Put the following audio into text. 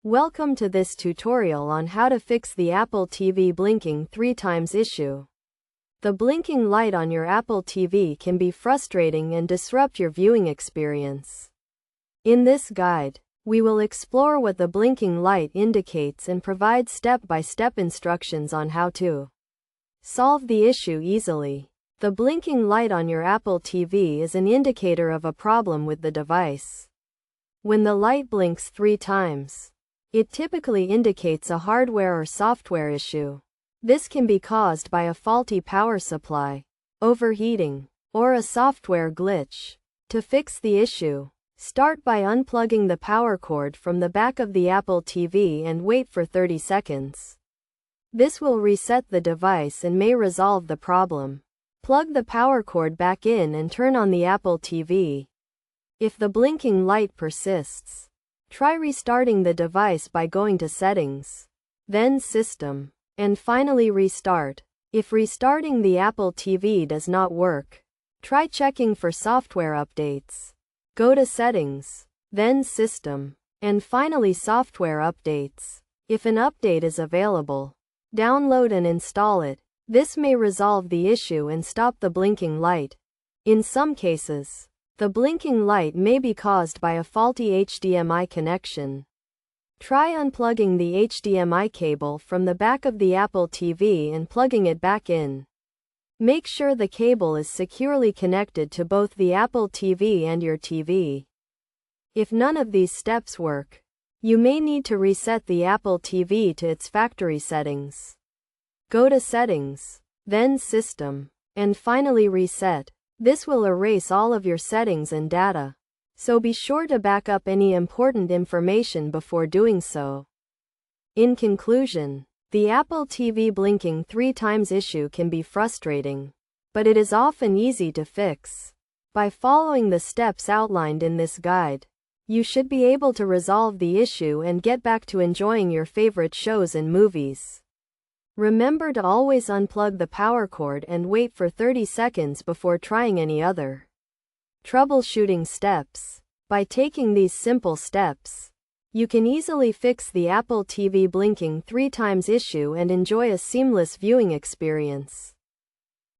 Welcome to this tutorial on how to fix the Apple TV blinking 3 times issue. The blinking light on your Apple TV can be frustrating and disrupt your viewing experience. In this guide, we will explore what the blinking light indicates and provide step-by-step instructions on how to solve the issue easily. The blinking light on your Apple TV is an indicator of a problem with the device. When the light blinks 3 times, it typically indicates a hardware or software issue. This can be caused by a faulty power supply, overheating, or a software glitch. To fix the issue, start by unplugging the power cord from the back of the Apple TV and wait for 30 seconds. This will reset the device and may resolve the problem. Plug the power cord back in and turn on the Apple TV. If the blinking light persists, try restarting the device by going to Settings, then System, and finally Restart. If restarting the Apple TV does not work, try checking for software updates. Go to Settings, then System, and finally Software Updates. If an update is available, download and install it. This may resolve the issue and stop the blinking light. In some cases, the blinking light may be caused by a faulty HDMI connection. Try unplugging the HDMI cable from the back of the Apple TV and plugging it back in. Make sure the cable is securely connected to both the Apple TV and your TV. If none of these steps work, you may need to reset the Apple TV to its factory settings. Go to Settings, then System, and finally Reset. This will erase all of your settings and data, so be sure to back up any important information before doing so. In conclusion, the Apple TV blinking 3 times issue can be frustrating, but it is often easy to fix. By following the steps outlined in this guide, you should be able to resolve the issue and get back to enjoying your favorite shows and movies. Remember to always unplug the power cord and wait for 30 seconds before trying any other troubleshooting steps. By taking these simple steps, you can easily fix the Apple TV blinking 3 times issue and enjoy a seamless viewing experience.